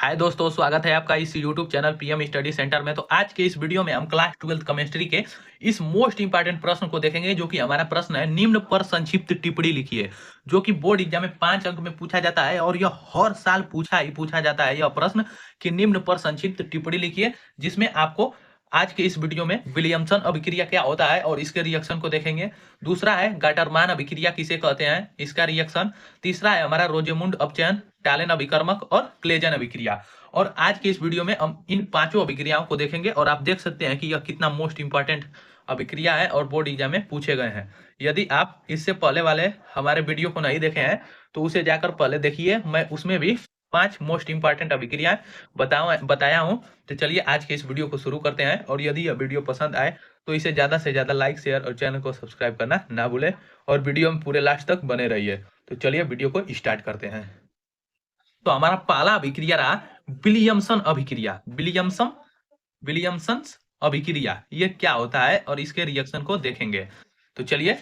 हाय दोस्तों, स्वागत है आपका इस YouTube channel PM study centre में। तो आज के इस वीडियो में हम क्लास 12 केमिस्ट्री के इस मोस्ट इंपॉर्टेंट प्रश्न को देखेंगे, जो कि हमारा प्रश्न है, निम्न पर संक्षिप्त टिप्पणी लिखिए। जो कि बोर्ड एग्जाम में 5 अंक में पूछा जाता है और यह हर साल पूछा जाता है यह प्रश्न कि निम्न पर संक्षिप्त टिप्पणी लिखिए, जिसमें आपको आज के इस वीडियो में विलियमसन अभिक्रिया क्या होता है और इसके रिएक्शन को देखेंगे। दूसरा है गाटरमान अभिक्रिया किसे कहते हैं, इसका रिएक्शन। तीसरा है हमारा रोजेमुंड अपचयन, टालेन अभिकर्मक और क्लेजन अभिक्रिया। और आज के इस वीडियो में हम इन पांचों अभिक्रियाओं को देखेंगे और आप देख सकते हैं कि यह कितना मोस्ट इंपॉर्टेंट अभिक्रिया है और बोर्ड एग्जाम में पूछे गए हैं। यदि आप इससे पहले वाले हमारे वीडियो को नहीं देखे हैं तो उसे जाकर पहले देखिए, मैं उसमें भी 5 मोस्ट इंपॉर्टेंट अभिक्रिया बताया हूँ। तो चलिए आज के इस वीडियो को शुरू करते हैं। और यदि यह वीडियो पसंद आए तो इसे ज्यादा से ज्यादा लाइक, शेयर और चैनल को सब्सक्राइब करना ना भूलें और वीडियो में पूरे लास्ट तक बने रहिए। तो चलिए वीडियो को स्टार्ट करते हैं। तो हमारा पहला अभिक्रिया रहा विलियमसन अभिक्रिया। विलियमसन अभिक्रिया ये क्या होता है और इसके रिएक्शन को देखेंगे। तो चलिए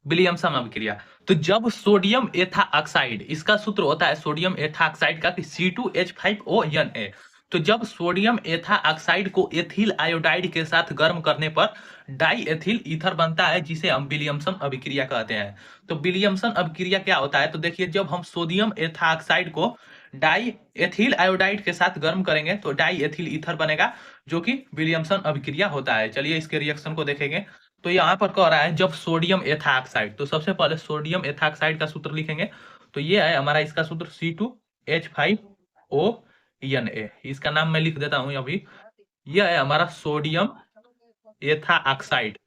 विलियमसन अभिक्रिया। तो जब सोडियम एथा ऑक्साइड, इसका सूत्र होता है सोडियम एथा ऑक्साइड का कि C2H5ONa। तो जब सोडियम एथा ऑक्साइड को एथिल आयोडाइड के साथ गर्म करने पर डाई एथिल ईथर बनता है, जिसे हम विलियमसन अभिक्रिया कहते हैं। तो विलियमसन अभिक्रिया क्या होता है, तो देखिए जब हम सोडियम एथा ऑक्साइड को डाई एथिल आयोडाइड के साथ गर्म करेंगे तो डाई एथिल ईथर बनेगा, जो कि विलियमसन अभिक्रिया होता है। चलिए इसके रिएक्शन को देखेंगे। तो यहाँ पर कह रहा है जब सोडियम एथाक्साइड, तो सबसे पहले सोडियम एथाक्साइड का सूत्र लिखेंगे। तो ये है हमारा इसका सूत्र C2H5ONa। इसका नाम मैं लिख देता हूँ अभी। यह है हमारा सोडियम एथाक्साइड।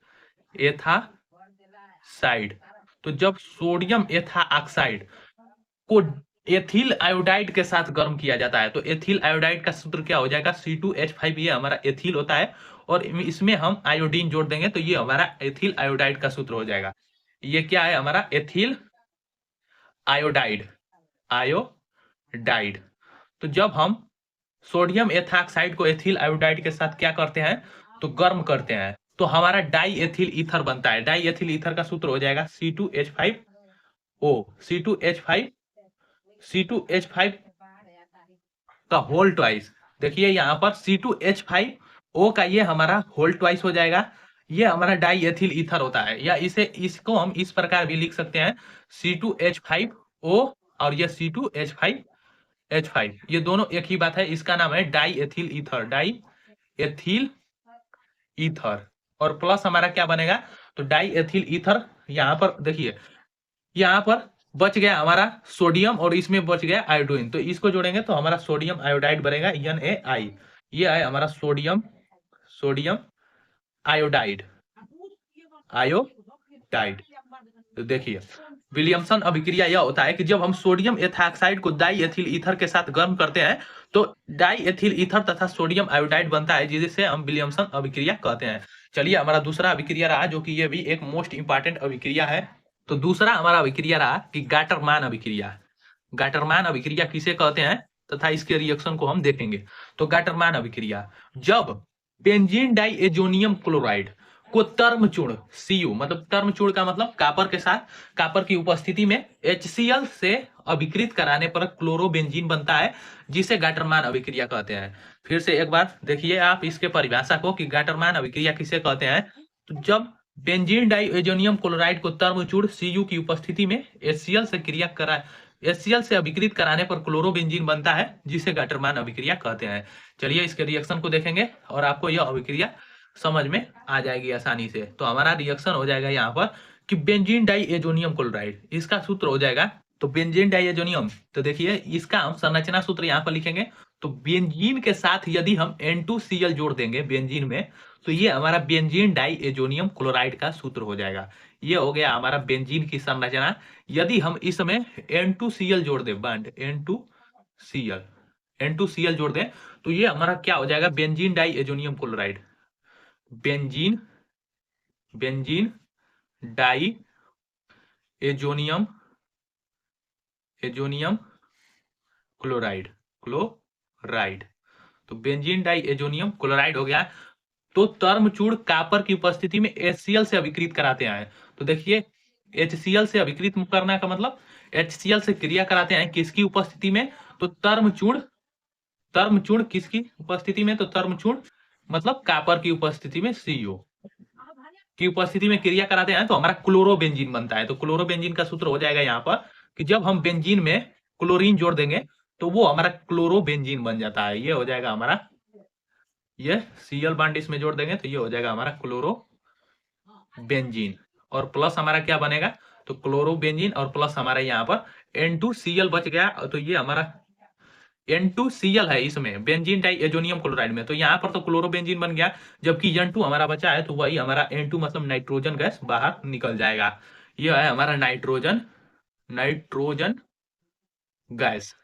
तो जब सोडियम एथाक्साइड को एथिल आयोडाइड के साथ गर्म किया जाता है तो एथिल आयोडाइड का सूत्र क्या हो जाएगा, C2H5। ये हमारा एथिल होता है और इसमें हम आयोडीन जोड़ देंगे तो ये हमारा एथिल आयोडाइड का सूत्र हो जाएगा। ये क्या है हमारा एथिल आयोडाइड। तो जब हम सोडियम एथाक्साइड को एथिल आयोडाइड के साथ क्या करते हैं, तो गर्म करते हैं, तो हमारा डाई एथिल ईथर बनता है। डाई एथिल ईथर का सूत्र हो जाएगा C2H5 का होल ट्वाइस। देखिए यहाँ पर C2H5O का ये हमारा होल ट्वाइस हो जाएगा। ये हमारा डाई एथिल ईथर होता है, या इसको हम इस प्रकार भी लिख सकते हैं C2H5O और ये C2H5। ये दोनों एक ही बात है, इसका नाम है डाई एथिल ईथर। और प्लस हमारा क्या बनेगा, तो डाई एथिल ईथर। यहाँ पर देखिए, यहाँ पर बच गया हमारा सोडियम और इसमें बच गया आयोडीन, तो इसको जोड़ेंगे तो हमारा सोडियम आयोडाइड बनेगा Na। ये है हमारा सोडियम आयोडाइड। तो देखिए विलियमसन अभिक्रिया यह होता है कि जब हम सोडियम एथाक्साइड को डाई एथिल ईथर के साथ गर्म करते हैं तो डाई एथिल ईथर तथा सोडियम आयोडाइड बनता है, जिसे हम विलियमसन अभिक्रिया कहते हैं। चलिए हमारा दूसरा अभिक्रिया रहा, जो कि ये भी एक मोस्ट इंपॉर्टेंट अभिक्रिया है। तो दूसरा हमारा अभिक्रिया रहा कि गाटरमान अभिक्रिया। गाटरमान अभिक्रिया किसे कहते हैं तथा इसके रिएक्शन को हम देखेंगे। तो गाटरमान अभिक्रिया, जब बेंजीन डाइएजोनियम क्लोराइड को तर्मचूर्ण Cu, मतलब तर्मचूर्ण का मतलब कापर के साथ, कापर की उपस्थिति में HCl से अभिकृत कराने पर क्लोरोबेंजीन बनता है, जिसे गाटरमान अभिक्रिया कहते हैं। फिर से एक बार देखिए आप इसके परिभाषा को कि गाटरमान अभिक्रिया किसे कहते हैं। तो जब बेंजीन डाइएजोनियम क्लोराइड को तर्मचूर्ण Cu की उपस्थिति में HCl से अभिकृत कराने पर क्लोरोबेंजीन बनता है, जिसे गाटरमान अभिक्रिया कहते हैं। चलिए इसके रिएक्शन को देखेंगे और आपको यह अभिक्रिया समझ में आ जाएगी आसानी से। तो हमारा रिएक्शन हो जाएगा यहाँ पर कि बेंजीन डाइएजोनियम क्लोराइड, इसका सूत्र हो जाएगा तो बेंजीन डाइएजोनियम। तो देखिए इसका हम संरचना सूत्र यहाँ पर लिखेंगे। तो बेंजीन के साथ यदि हम N2Cl जोड़ देंगे बेंजीन में, तो ये हमारा बेंजीन डाइएजोनियम क्लोराइड का सूत्र हो जाएगा। ये हो गया हमारा बेंजीन की संरचना। यदि हम इसमें N2Cl जोड़ दें, बॉन्ड N2Cl जोड़ दें, तो ये हमारा क्या हो जाएगा, benzene diazonium chloride. Benzene diazonium chloride. तो बेंजीन डाई एजोनियम क्लोराइड हो गया। तो तर्मचूर्ण कापर की उपस्थिति में HCl से अभिकृत कराते हैं। तो देखिए HCl से अभिकृत करना का मतलब HCl से क्रिया कराते हैं किसकी उपस्थिति में, तो तर्मचूर्ण तर्मचूर्ण किसकी उपस्थिति में, तो तर्मचूर्ण मतलब कापर की उपस्थिति में CO की उपस्थिति में क्रिया कराते हैं तो हमारा क्लोरोबेंजीन बनता है। तो क्लोरोबेंजीन का सूत्र हो जाएगा यहाँ पर कि जब हम बेंजीन में क्लोरीन जोड़ देंगे तो वो हमारा क्लोरोबेंजीन बन जाता है। ये हो जाएगा हमारा, ये Cl बॉन्ड इसमें जोड़ देंगे तो ये हो जाएगा हमारा क्लोरोबेंजीन। और प्लस हमारा क्या बनेगा, तो क्लोरोबेंजीन और प्लस हमारा यहाँ पर N2Cl बच गया। तो ये हमारा N2Cl है इसमें बेंजीन डाई एजोनियम क्लोराइड में, तो यहाँ पर तो क्लोरोबेंजीन बन गया, जबकि N2 हमारा बचा है तो वही हमारा N2 मतलब नाइट्रोजन गैस बाहर निकल जाएगा। यह है हमारा नाइट्रोजन गैस।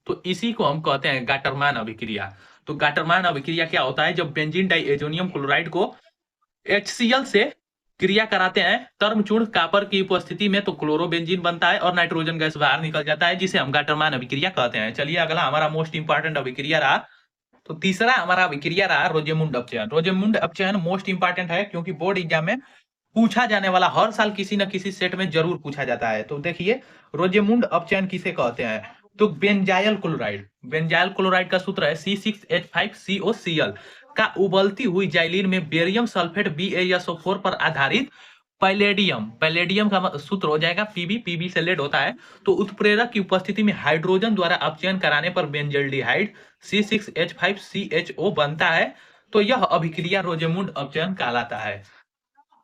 तो इसी को हम कहते हैं गाटरमान अभिक्रिया। तो गाटरमान अभिक्रिया क्या होता है, जब बेंजीन डाई एजोनियम क्लोराइड को HCl से क्रिया कराते हैं तर्मचूर्ण कापर की उपस्थिति में तो क्लोरोबेंजीन बनता है और नाइट्रोजन गैस बाहर निकल जाता है, जिसे हम गाटरमान अभिक्रिया कहते हैं। चलिए अगला हमारा मोस्ट इंपॉर्टेंट अभिक्रिया रहा, तो तीसरा हमारा अभिक्रिया रहा रोजेमुंड अपचयन। रोजेमुंड अपचयन मोस्ट इंपॉर्टेंट है क्योंकि बोर्ड एग्जाम में पूछा जाने वाला, हर साल किसी न किसी सेट में जरूर पूछा जाता है। तो देखिए रोजेमुंड अपचयन किसे कहते हैं, तो बेंजाइल क्लोराइड का सूत्र है C6H5COCl का उबलती हुई जाइलिन में बेरियम सल्फेट BaSO4 पर आधारित पैलेडियम का सूत्र हो जाएगा पीबी से लेड होता है। तो उत्प्रेरक की उपस्थिति में हाइड्रोजन द्वारा अपचयन कराने पर बेंजल्डिहाइड C6H5CHO बनता है। तो यह अभिक्रिया रोजेमुंड अपचयन कहलाता है।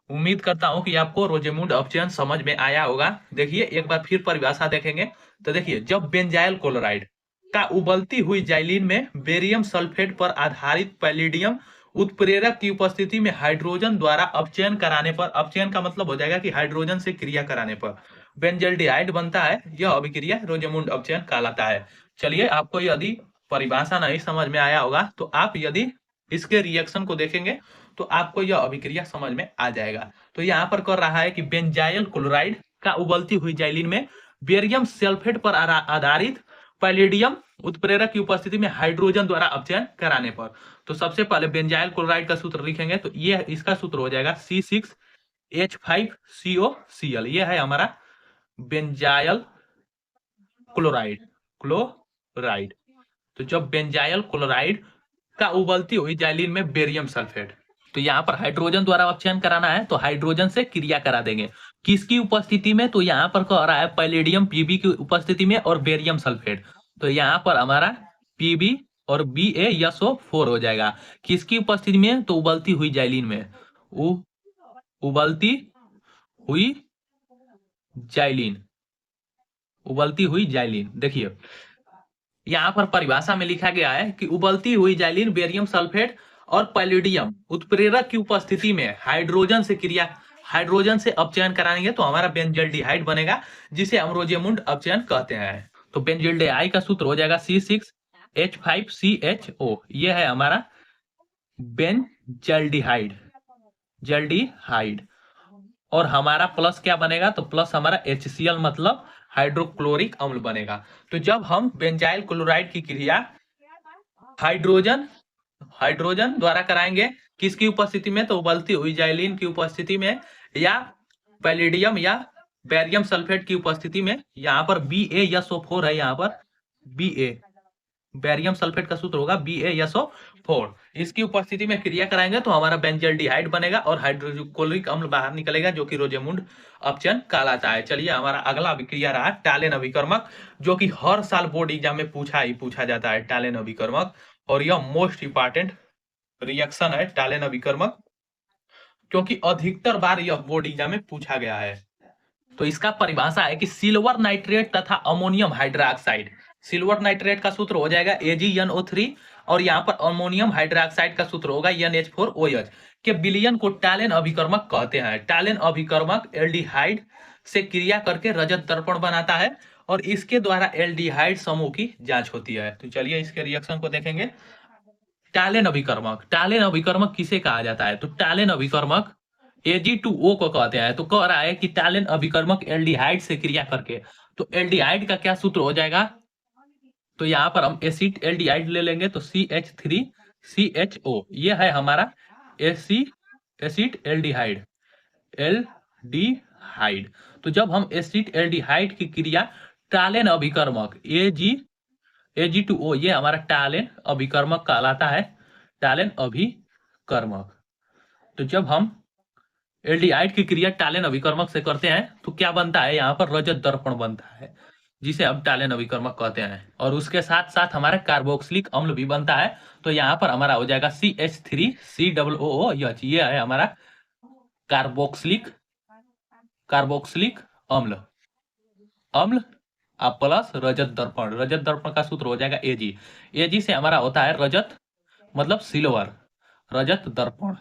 उम्मीद करता हूं कि आपको रोजेमुंड अपचयन समझ में आया होगा। देखिए एक बार फिर परिभाषा देखेंगे तो देखिए, जब बेंजाइल क्लोराइड का उबलती हुई जाइलिन में बेरियम सल्फेट पर आधारित पैलेडियम उत्प्रेरक की उपस्थिति में हाइड्रोजन द्वारा अपचयन कराने पर, अपचयन का मतलब हो जाएगा कि हाइड्रोजन से क्रिया कराने पर बेंजल्डिहाइड बनता है, यह अभिक्रिया रोजेमुंड अपचयन कहलाता है। चलिए आपको यदि परिभाषा नहीं समझ में आया होगा तो आप यदि इसके रिएक्शन को देखेंगे तो आपको यह अभिक्रिया समझ में आ जाएगा। तो यहाँ पर कर रहा है कि बेंजाइल क्लोराइड का उबलती हुई जाइलिन में बेरियम सल्फेट पर आधारित पैलेडियम उत्प्रेरक की उपस्थिति में हाइड्रोजन द्वारा अपचयन कराने पर। तो सबसे पहले बेंजाइल क्लोराइड का सूत्र लिखेंगे तो ये इसका सूत्र हो जाएगा C6H5COCl। ये है हमारा बेंजाइल क्लोराइड। तो जब बेंजाइल क्लोराइड का उबलती हुई जाइलिन में बेरियम सल्फेट, तो यहाँ पर हाइड्रोजन द्वारा अपचयन कराना है तो हाइड्रोजन से क्रिया करा देंगे। किसकी उपस्थिति में, तो यहाँ पर कह रहा है पैलेडियम पीबी की उपस्थिति में और बेरियम सल्फेट। तो यहाँ पर हमारा पीबी और BaSO4 हो जाएगा। किसकी उपस्थिति में, तो उबलती हुई जाइलिन में, उबलती हुई जाइलिन। देखिए यहाँ पर परिभाषा में लिखा गया है कि उबलती हुई जाइलिन बेरियम सल्फेट और पैलेडियम उत्प्रेरक की उपस्थिति में हाइड्रोजन से अपचयन कराएंगे तो हमारा बेंजल्डिहाइड बनेगा, जिसे हम रोजेमुंड अपचयन कहते हैं। तो बेंजल्डिहाइड का सूत्र हो जाएगा C6H5CHO। ये है हमारा बेंजल्डिहाइड। और हमारा प्लस क्या बनेगा, तो प्लस हमारा HCl मतलब हाइड्रोक्लोरिक अम्ल बनेगा। तो जब हम बेंजाइल क्लोराइड की क्रिया हाइड्रोजन द्वारा कराएंगे किसकी उपस्थिति में, तो उबलती हुई जाइलिन की उपस्थिति में या पैलेडियम या बेरियम सल्फेट की उपस्थिति में, यहाँ पर BaSO4 है, यहाँ पर बेरियम सल्फेट का सूत्र होगा BaSO4। इसकी उपस्थिति में क्रिया कराएंगे तो हमारा बेंजल्डिहाइड बनेगा और हाइड्रोक्लोरिक अम्ल बाहर निकलेगा, जो कि रोजेमुंड अपचयन कहलाता है। चलिए हमारा अगला अभिक्रिया रहा टालेन अभिकर्मक, जो कि हर साल बोर्ड एग्जाम में पूछा जाता है टालेन अभिकर्मक। और यह मोस्ट इंपॉर्टेंट रिएक्शन है टालेन अभिकर्मक, क्योंकि अधिकतर बार यह बोर्ड एग्जाम में पूछा गया है। तो इसका परिभाषा है कि सिल्वर नाइट्रेट तथा अमोनियम हाइड्रोक्साइड, सिल्वर नाइट्रेट का सूत्र हो जाएगा AgNO3 और यहाँ पर अमोनियम हाइड्रोक्साइड का सूत्र होगा NH4OH के विलयन को टालेन अभिकर्मक कहते हैं। टालेन अभिकर्मक एल्डिहाइड से क्रिया करके रजत दर्पण बनाता है और इसके द्वारा एल्डिहाइड समूह की जांच होती है। तो चलिए इसके रिएक्शन को देखेंगे। टालेन अभिकर्मक किसे कहा जाता है, तो टालेन अभिकर्मक Ag2O को कहते हैं। तो कह रहा है कि टालेन अभिकर्मक एल्डिहाइड से क्रिया करके, तो एल्डिहाइड का क्या सूत्र हो जाएगा, तो यहाँ पर हम एसिड एल्डिहाइड ले लेंगे तो CH3CHO। ये है हमारा एसिड एल्डिहाइड। तो जब हम एसिड एल्डिहाइड की क्रिया टालेन अभिकर्मक Ag2O ये हमारा टैलेन अभिकर्मक कहलाता है, टैलेन अभिकर्मक। तो जब हम एल्डिहाइड की क्रिया टैलेन अभिकर्मक से करते हैं तो क्या बनता है, यहाँ पर रजत दर्पण बनता है, जिसे हम टैलेन अभिकर्मक कहते हैं। और उसके साथ साथ हमारा कार्बोक्सिलिक अम्ल भी बनता है। तो यहाँ पर हमारा हो जाएगा CH3COOH, ये है हमारा कार्बोक्सिलिक अम्ल अम्ल प्लस रजत दर्पण। रजत दर्पण का सूत्र हो जाएगा Ag से हमारा होता है रजत, मतलब सिल्वर, रजत दर्पण।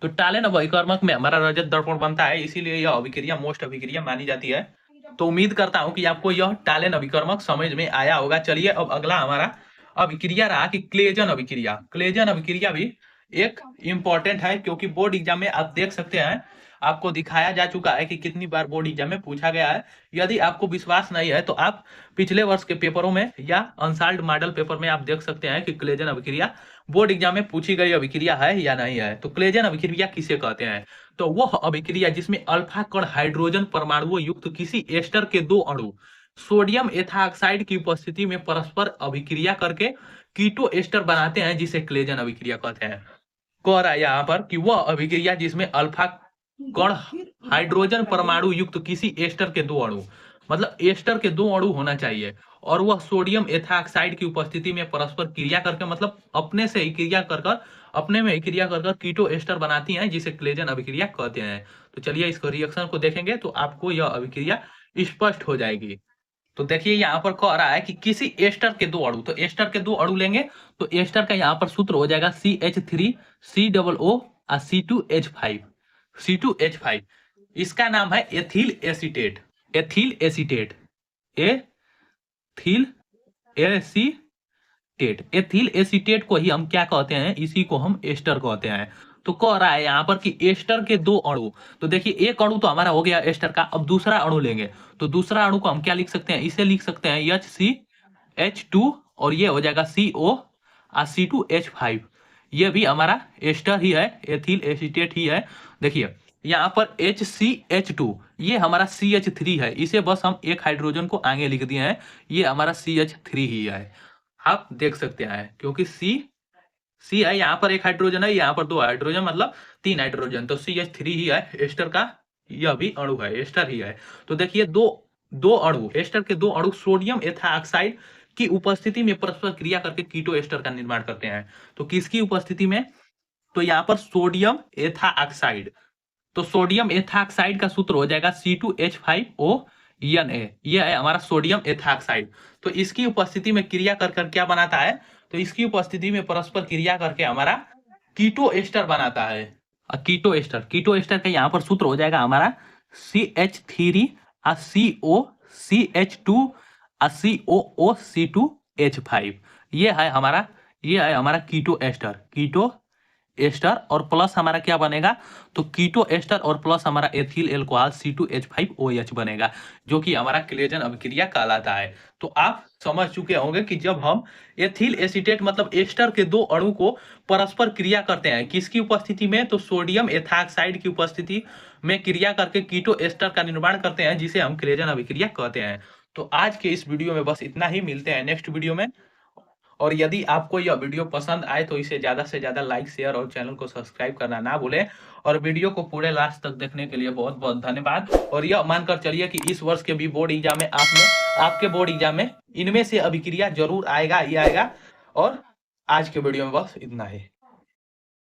तो टैलेन अभिकर्मक में हमारा रजत दर्पण बनता है, इसीलिए यह अभिक्रिया मोस्ट अभिक्रिया मानी जाती है। तो उम्मीद करता हूं कि आपको यह टैलेन अभिकर्मक समझ में आया होगा। चलिए अब अगला हमारा अभिक्रिया रहा कि क्लेजन अभिक्रिया। क्लेजन अभिक्रिया भी एक इंपॉर्टेंट है, क्योंकि बोर्ड एग्जाम में आप देख सकते हैं, आपको दिखाया जा चुका है कि कितनी बार बोर्ड एग्जाम में पूछा गया है। यदि आपको विश्वास नहीं है तो आप पिछले वर्ष के पेपरों में या अनसाल्ड मॉडल पेपर में आप देख सकते हैं कि क्लेजन अभिक्रिया बोर्ड एग्जाम में पूछी गई अभिक्रिया है या नहीं है। तो क्लेजन अभिक्रिया किसे कहते हैं, तो वह अभिक्रिया जिसमें अल्फा कण हाइड्रोजन परमाणुओं युक्त किसी एस्टर के दो अणु सोडियम एथाक्साइड की उपस्थिति में परस्पर अभिक्रिया करके कीटो एस्टर बनाते हैं, जिसे क्लेजन अभिक्रिया कहते हैं। कह रहा है यहाँ पर कि वह अभिक्रिया जिसमें अल्फा कण हाइड्रोजन परमाणु युक्त किसी एस्टर के दो अणु, मतलब एस्टर के दो अणु होना चाहिए, और वह सोडियम एथाक्साइड की उपस्थिति में परस्पर क्रिया करके, मतलब अपने से ही क्रिया कर अपने में ही क्रिया कर कीटो एस्टर बनाती हैं, जिसे क्लेजन अभिक्रिया कहते हैं। तो चलिए इसको रिएक्शन को देखेंगे तो आपको यह अभिक्रिया स्पष्ट हो जाएगी। तो देखिए यहाँ पर कह रहा है कि किसी एस्टर के दो अणु, तो एस्टर के दो अणु लेंगे तो एस्टर का यहाँ पर सूत्र हो जाएगा CH3COO C2H5। C2H5 इसका नाम है ethyl acetate. Ethyl acetate, ethyl acetate, ethyl acetate को ही हम क्या कहते हैं, इसी को हम एस्टर कहते हैं। तो कह रहा है यहाँ पर कि एस्टर के दो अणु, तो देखिए एक अणु तो हमारा हो गया एस्टर का, अब दूसरा अणु लेंगे तो दूसरा अणु को हम क्या लिख सकते हैं, इसे लिख सकते हैं HCH2 और ये हो जाएगा CO C2H5। ये भी हमारा एस्टर ही है, एथिल एसीटेट ही है। देखिए यहाँ पर HCH2 ये हमारा CH3 है, इसे बस हम एक हाइड्रोजन को आगे लिख दिए हैं, ये हमारा CH3 ही है, आप देख सकते हैं, क्योंकि C है, यहाँ पर एक हाइड्रोजन है, यहाँ पर दो हाइड्रोजन, मतलब तीन हाइड्रोजन, तो CH3 ही है एस्टर का, यह भी अणु है, एस्टर ही है। तो देखिए दो अणु, एस्टर के दो अणु सोडियम एथाक्साइड की उपस्थिति में परस्पर क्रिया करके कीटो एस्टर का निर्माण करते हैं। तो किसकी उपस्थिति में, तो यहाँ पर सोडियम एथाक्साइड, तो सोडियम एथाक्साइड का सूत्र हो जाएगा C2H5ONA, यह है हमारा सोडियम एथाक्साइड। तो इसकी उपस्थिति में क्रिया कर क्या बनाता है, तो इसकी उपस्थिति में परस्पर क्रिया करके हमारा कीटो एस्टर बनाता है। कीटो एस्टर का यहाँ पर सूत्र हो जाएगा हमारा CH3CO CH2 COO C2H5, ये है हमारा कीटो एस्टर और प्लस हमारा क्या बनेगा, तो कीटो एस्टर और प्लस हमारा एथिल एल्कोहल C2H5OH बनेगा, जो कि हमारा क्लेजन अभिक्रिया कहलाता है। तो आप समझ चुके होंगे कि जब हम एथिल एसीटेट मतलब एस्टर के दो अणु को परस्पर क्रिया करते हैं, किसकी उपस्थिति में, तो सोडियम एथाक्साइड की उपस्थिति में क्रिया करके कीटो एस्टर का निर्माण करते हैं, जिसे हम क्लेजन अभिक्रिया कहते हैं। तो आज के इस वीडियो में बस इतना ही, मिलते हैं नेक्स्ट वीडियो में। और यदि आपको यह वीडियो पसंद आए तो इसे ज़्यादा से ज़्यादा लाइक, शेयर और चैनल को सब्सक्राइब करना ना भूलें। और वीडियो को पूरे लास्ट तक देखने के लिए बहुत बहुत धन्यवाद। और यह मानकर चलिए कि इस वर्ष के भी बोर्ड एग्जाम में आपके बोर्ड एग्जाम में इनमें से अभिक्रिया जरूर आएगा ही आएगा। और आज के वीडियो में बस इतना ही।